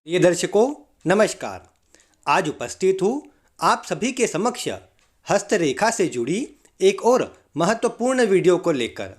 ये दर्शकों नमस्कार। आज उपस्थित हूँ आप सभी के समक्ष हस्तरेखा से जुड़ी एक और महत्वपूर्ण वीडियो को लेकर।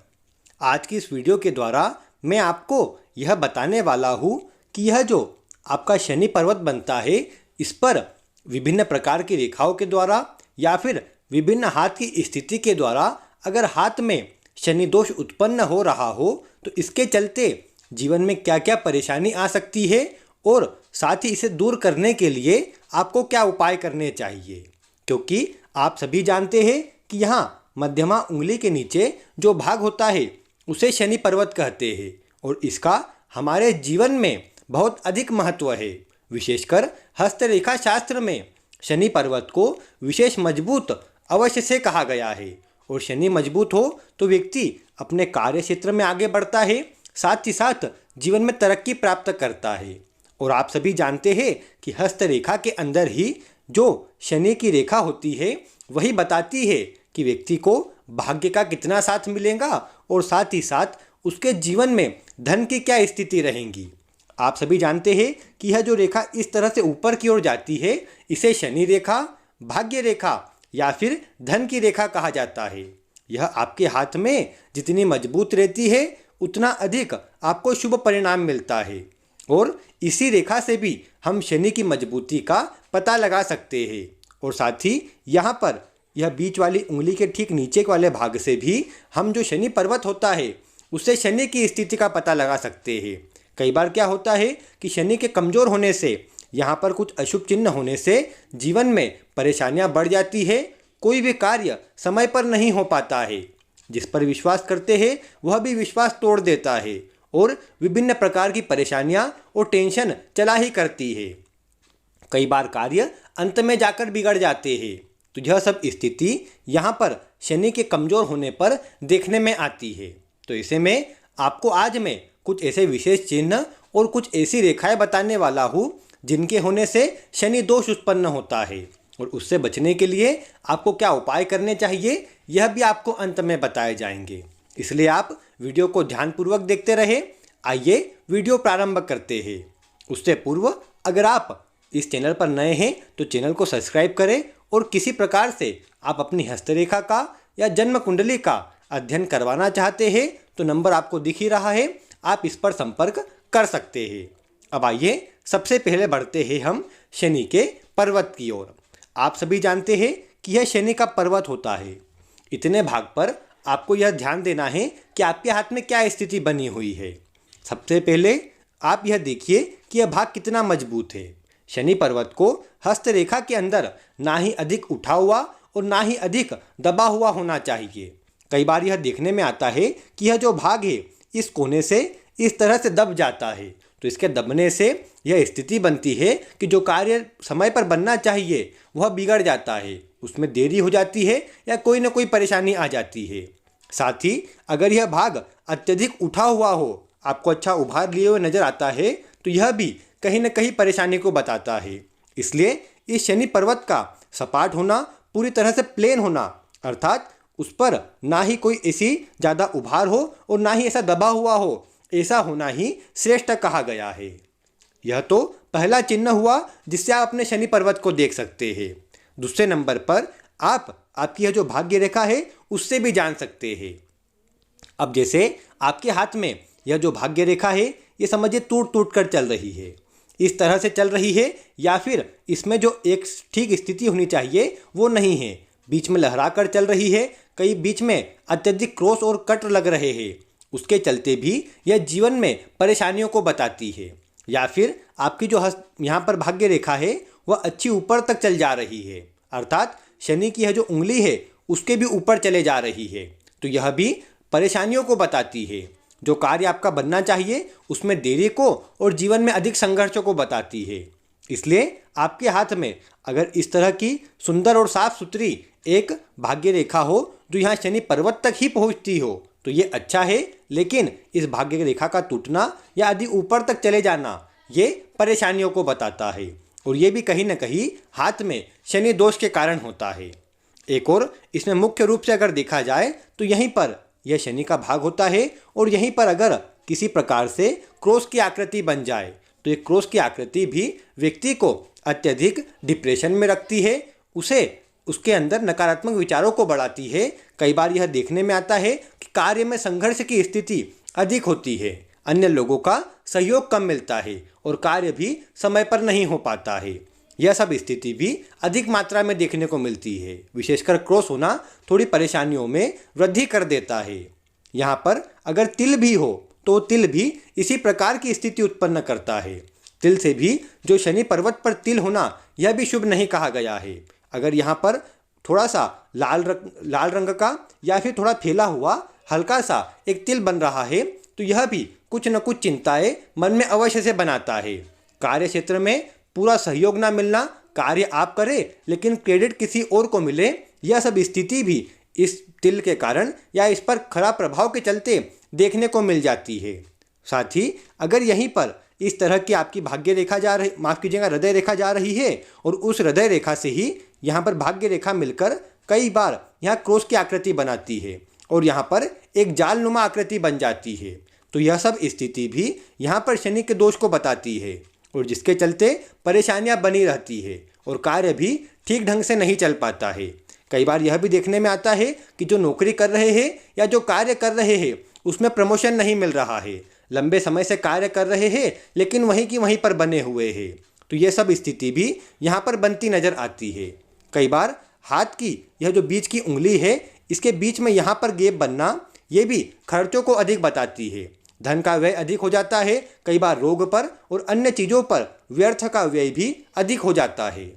आज की इस वीडियो के द्वारा मैं आपको यह बताने वाला हूँ कि यह जो आपका शनि पर्वत बनता है, इस पर विभिन्न प्रकार की रेखाओं के द्वारा या फिर विभिन्न हाथ की स्थिति के द्वारा अगर हाथ में शनि दोष उत्पन्न हो रहा हो तो इसके चलते जीवन में क्या क्या परेशानी आ सकती है और साथ ही इसे दूर करने के लिए आपको क्या उपाय करने चाहिए। क्योंकि आप सभी जानते हैं कि यहाँ मध्यमा उंगली के नीचे जो भाग होता है उसे शनि पर्वत कहते हैं और इसका हमारे जीवन में बहुत अधिक महत्व है। विशेषकर हस्तरेखा शास्त्र में शनि पर्वत को विशेष मजबूत अवश्य से कहा गया है और शनि मजबूत हो तो व्यक्ति अपने कार्य क्षेत्र में आगे बढ़ता है, साथ ही साथ जीवन में तरक्की प्राप्त करता है। और आप सभी जानते हैं कि हस्तरेखा के अंदर ही जो शनि की रेखा होती है वही बताती है कि व्यक्ति को भाग्य का कितना साथ मिलेगा और साथ ही साथ उसके जीवन में धन की क्या स्थिति रहेगी। आप सभी जानते हैं कि यह जो रेखा इस तरह से ऊपर की ओर जाती है इसे शनि रेखा, भाग्य रेखा या फिर धन की रेखा कहा जाता है। यह आपके हाथ में जितनी मजबूत रहती है उतना अधिक आपको शुभ परिणाम मिलता है और इसी रेखा से भी हम शनि की मजबूती का पता लगा सकते हैं। और साथ ही यहाँ पर यह बीच वाली उंगली के ठीक नीचे वाले भाग से भी हम जो शनि पर्वत होता है उससे शनि की स्थिति का पता लगा सकते हैं। कई बार क्या होता है कि शनि के कमज़ोर होने से यहाँ पर कुछ अशुभ चिन्ह होने से जीवन में परेशानियाँ बढ़ जाती है, कोई भी कार्य समय पर नहीं हो पाता है, जिस पर विश्वास करते हैं वह भी विश्वास तोड़ देता है और विभिन्न प्रकार की परेशानियां और टेंशन चला ही करती है। कई बार कार्य अंत में जाकर बिगड़ जाते हैं। तो यह सब स्थिति यहाँ पर शनि के कमज़ोर होने पर देखने में आती है। तो इसे में आपको आज मैं कुछ ऐसे विशेष चिन्ह और कुछ ऐसी रेखाएं बताने वाला हूँ जिनके होने से शनि दोष उत्पन्न होता है और उससे बचने के लिए आपको क्या उपाय करने चाहिए यह भी आपको अंत में बताए जाएंगे। इसलिए आप वीडियो को ध्यानपूर्वक देखते रहे। आइए वीडियो प्रारंभ करते हैं। उससे पूर्व अगर आप इस चैनल पर नए हैं तो चैनल को सब्सक्राइब करें और किसी प्रकार से आप अपनी हस्तरेखा का या जन्म कुंडली का अध्ययन करवाना चाहते हैं तो नंबर आपको दिख ही रहा है, आप इस पर संपर्क कर सकते हैं। अब आइए सबसे पहले बढ़ते हैं हम शनि के पर्वत की ओर। आप सभी जानते हैं कि यह शनि का पर्वत होता है। इतने भाग पर आपको यह ध्यान देना है कि आपके हाथ में क्या स्थिति बनी हुई है। सबसे पहले आप यह देखिए कि यह भाग कितना मजबूत है। शनि पर्वत को हस्तरेखा के अंदर ना ही अधिक उठा हुआ और ना ही अधिक दबा हुआ होना चाहिए। कई बार यह देखने में आता है कि यह जो भाग है इस कोने से इस तरह से दब जाता है, तो इसके दबने से यह स्थिति बनती है कि जो कार्य समय पर बनना चाहिए वह बिगड़ जाता है, उसमें देरी हो जाती है या कोई ना कोई परेशानी आ जाती है। साथ ही अगर यह भाग अत्यधिक उठा हुआ हो, आपको अच्छा उभार लिए हुए नजर आता है तो यह भी कहीं ना कहीं परेशानी को बताता है। इसलिए इस शनि पर्वत का सपाट होना, पूरी तरह से प्लेन होना, अर्थात उस पर ना ही कोई ऐसी ज़्यादा उभार हो और ना ही ऐसा दबा हुआ हो, ऐसा होना ही श्रेष्ठ कहा गया है। यह तो पहला चिन्ह हुआ जिससे आप अपने शनि पर्वत को देख सकते हैं। दूसरे नंबर पर आप आपकी यह जो भाग्य रेखा है उससे भी जान सकते हैं। अब जैसे आपके हाथ में यह जो भाग्य रेखा है ये समझिए टूट टूट कर चल रही है, इस तरह से चल रही है या फिर इसमें जो एक ठीक स्थिति होनी चाहिए वो नहीं है, बीच में लहरा कर चल रही है, कई बीच में अत्यधिक क्रॉस और कट लग रहे हैं, उसके चलते भी यह जीवन में परेशानियों को बताती है। या फिर आपकी जो यहाँ पर भाग्य रेखा है वह अच्छी ऊपर तक चल जा रही है, अर्थात शनि की यह जो उंगली है उसके भी ऊपर चले जा रही है, तो यह भी परेशानियों को बताती है। जो कार्य आपका बनना चाहिए उसमें देरी को और जीवन में अधिक संघर्षों को बताती है। इसलिए आपके हाथ में अगर इस तरह की सुंदर और साफ सुथरी एक भाग्य रेखा हो जो यहाँ शनि पर्वत तक ही पहुँचती हो तो ये अच्छा है, लेकिन इस भाग्य रेखा का टूटना या अधिक ऊपर तक चले जाना ये परेशानियों को बताता है और ये भी कहीं ना कहीं हाथ में शनि दोष के कारण होता है। एक और इसमें मुख्य रूप से अगर देखा जाए तो यहीं पर यह शनि का भाग होता है और यहीं पर अगर किसी प्रकार से क्रॉस की आकृति बन जाए तो ये क्रॉस की आकृति भी व्यक्ति को अत्यधिक डिप्रेशन में रखती है, उसे उसके अंदर नकारात्मक विचारों को बढ़ाती है। कई बार यह देखने में आता है कि कार्य में संघर्ष की स्थिति अधिक होती है, अन्य लोगों का सहयोग कम मिलता है और कार्य भी समय पर नहीं हो पाता है। यह सब स्थिति भी अधिक मात्रा में देखने को मिलती है। विशेषकर क्रॉस होना थोड़ी परेशानियों में वृद्धि कर देता है। यहाँ पर अगर तिल भी हो तो तिल भी इसी प्रकार की स्थिति उत्पन्न करता है। तिल से भी जो शनि पर्वत पर तिल होना यह भी शुभ नहीं कहा गया है। अगर यहाँ पर थोड़ा सा लाल रंग का या फिर थोड़ा फैला हुआ हल्का सा एक तिल बन रहा है तो यह भी कुछ न कुछ चिंताएं मन में अवश्य से बनाता है। कार्य क्षेत्र में पूरा सहयोग ना मिलना, कार्य आप करें लेकिन क्रेडिट किसी और को मिले, यह सब स्थिति भी इस तिल के कारण या इस पर खराब प्रभाव के चलते देखने को मिल जाती है। साथ ही अगर यहीं पर इस तरह की आपकी भाग्य रेखा जा रही, माफ़ कीजिएगा, हृदय रेखा जा रही है और उस हृदय रेखा से ही यहाँ पर भाग्य रेखा मिलकर कई बार यहाँ क्रॉस की आकृति बनाती है और यहाँ पर एक जालनुमा आकृति बन जाती है, तो यह सब स्थिति भी यहाँ पर शनि के दोष को बताती है और जिसके चलते परेशानियाँ बनी रहती है और कार्य भी ठीक ढंग से नहीं चल पाता है। कई बार यह भी देखने में आता है कि जो नौकरी कर रहे हैं या जो कार्य कर रहे हैं उसमें प्रमोशन नहीं मिल रहा है, लंबे समय से कार्य कर रहे हैं लेकिन वहीं की वहीं पर बने हुए हैं, तो ये सब स्थिति भी यहाँ पर बनती नज़र आती है। कई बार हाथ की यह जो बीच की उंगली है इसके बीच में यहाँ पर गैप बनना ये भी खर्चों को अधिक बताती है। धन का व्यय अधिक हो जाता है, कई बार रोग पर और अन्य चीज़ों पर व्यर्थ का व्यय भी अधिक हो जाता है।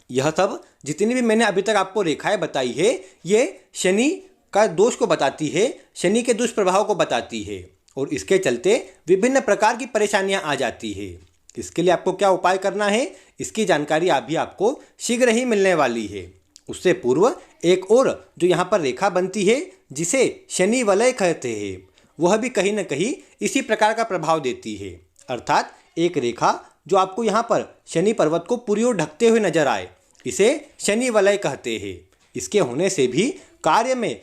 यह सब जितनी भी मैंने अभी तक आपको रेखाएं बताई है ये शनि का दोष को बताती है, शनि के दुष्प्रभाव को बताती है और इसके चलते विभिन्न प्रकार की परेशानियां आ जाती है। इसके लिए आपको क्या उपाय करना है इसकी जानकारी अभी आपको शीघ्र ही मिलने वाली है। उससे पूर्व एक और जो यहाँ पर रेखा बनती है जिसे शनि वलय कहते हैं, वह भी कहीं न कहीं इसी प्रकार का प्रभाव देती है। अर्थात एक रेखा जो आपको यहाँ पर शनि पर्वत को पूरी ओर ढकते हुए नजर आए, इसे शनि वलय कहते हैं। इसके होने से भी कार्य में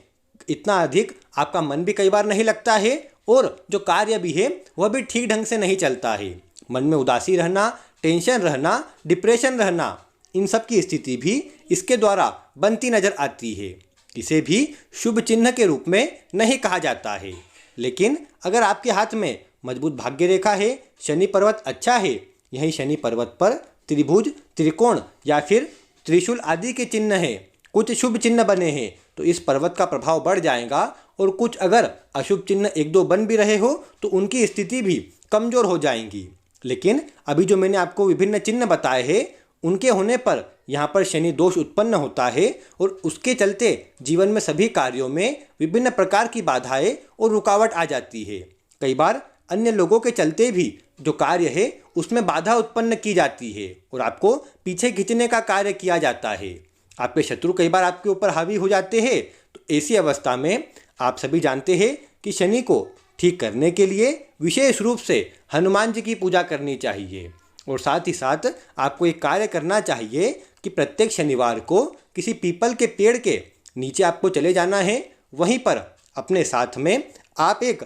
इतना अधिक आपका मन भी कई बार नहीं लगता है और जो कार्य भी है वह भी ठीक ढंग से नहीं चलता है। मन में उदासी रहना, टेंशन रहना, डिप्रेशन रहना, इन सब की स्थिति भी इसके द्वारा बनती नजर आती है। इसे भी शुभ चिन्ह के रूप में नहीं कहा जाता है, लेकिन अगर आपके हाथ में मजबूत भाग्य रेखा है, शनि पर्वत अच्छा है, यही शनि पर्वत पर त्रिभुज, त्रिकोण या फिर त्रिशूल आदि के चिन्ह हैं, कुछ शुभ चिन्ह बने हैं, तो इस पर्वत का प्रभाव बढ़ जाएगा और कुछ अगर अशुभ चिन्ह एक दो बन भी रहे हो तो उनकी स्थिति भी कमज़ोर हो जाएंगी। लेकिन अभी जो मैंने आपको विभिन्न चिन्ह बताए हैं उनके होने पर यहाँ पर शनि दोष उत्पन्न होता है और उसके चलते जीवन में सभी कार्यों में विभिन्न प्रकार की बाधाएं और रुकावट आ जाती है। कई बार अन्य लोगों के चलते भी जो कार्य है उसमें बाधा उत्पन्न की जाती है और आपको पीछे खींचने का कार्य किया जाता है। आपके शत्रु कई बार आपके ऊपर हावी हो जाते हैं, तो ऐसी अवस्था में आप सभी जानते हैं कि शनि को ठीक करने के लिए विशेष रूप से हनुमान जी की पूजा करनी चाहिए और साथ ही साथ आपको एक कार्य करना चाहिए कि प्रत्येक शनिवार को किसी पीपल के पेड़ के नीचे आपको चले जाना है। वहीं पर अपने साथ में आप एक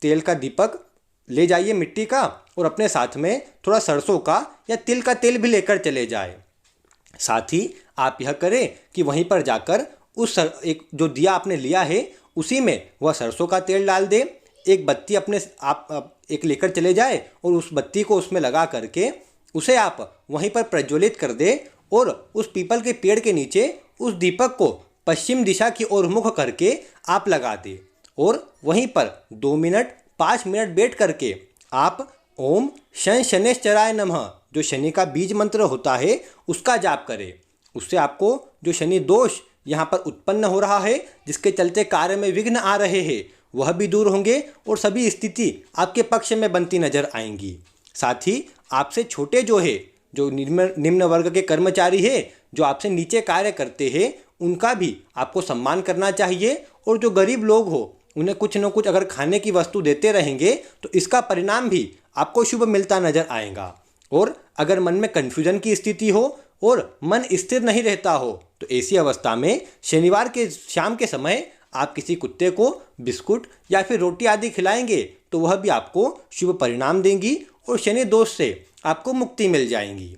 तेल का दीपक ले जाइए मिट्टी का और अपने साथ में थोड़ा सरसों का या तिल का तेल भी लेकर चले जाए। साथ ही आप यह करें कि वहीं पर जाकर एक जो दिया आपने लिया है उसी में वह सरसों का तेल डाल दे, एक बत्ती अपने आप एक लेकर चले जाए और उस बत्ती को उसमें लगा करके उसे आप वहीं पर प्रज्वलित कर दे और उस पीपल के पेड़ के नीचे उस दीपक को पश्चिम दिशा की ओर मुख करके आप लगा दें और वहीं पर 2 मिनट 5 मिनट बैठ करके आप ओम शन शनैश्चराय नमः जो शनि का बीज मंत्र होता है उसका जाप करें। उससे आपको जो शनि दोष यहाँ पर उत्पन्न हो रहा है जिसके चलते कार्य में विघ्न आ रहे हैं वह भी दूर होंगे और सभी स्थिति आपके पक्ष में बनती नजर आएंगी। साथ ही आपसे छोटे जो निम्न वर्ग के कर्मचारी है जो आपसे नीचे कार्य करते हैं उनका भी आपको सम्मान करना चाहिए और जो गरीब लोग हो उन्हें कुछ न कुछ अगर खाने की वस्तु देते रहेंगे तो इसका परिणाम भी आपको शुभ मिलता नजर आएगा। और अगर मन में कन्फ्यूजन की स्थिति हो और मन स्थिर नहीं रहता हो तो ऐसी अवस्था में शनिवार के शाम के समय आप किसी कुत्ते को बिस्कुट या फिर रोटी आदि खिलाएंगे तो वह भी आपको शुभ परिणाम देंगी और शनि दोष से आपको मुक्ति मिल जाएंगी।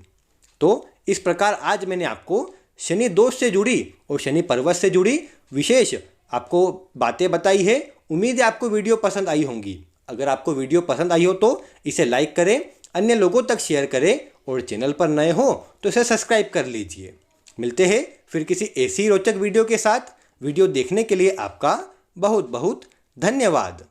तो इस प्रकार आज मैंने आपको शनि दोष से जुड़ी और शनि पर्वत से जुड़ी विशेष आपको बातें बताई है। उम्मीद है आपको वीडियो पसंद आई होंगी। अगर आपको वीडियो पसंद आई हो तो इसे लाइक करें, अन्य लोगों तक शेयर करें और चैनल पर नए हो तो इसे सब्सक्राइब कर लीजिए। मिलते हैं फिर किसी ऐसी रोचक वीडियो के साथ। वीडियो देखने के लिए आपका बहुत बहुत धन्यवाद।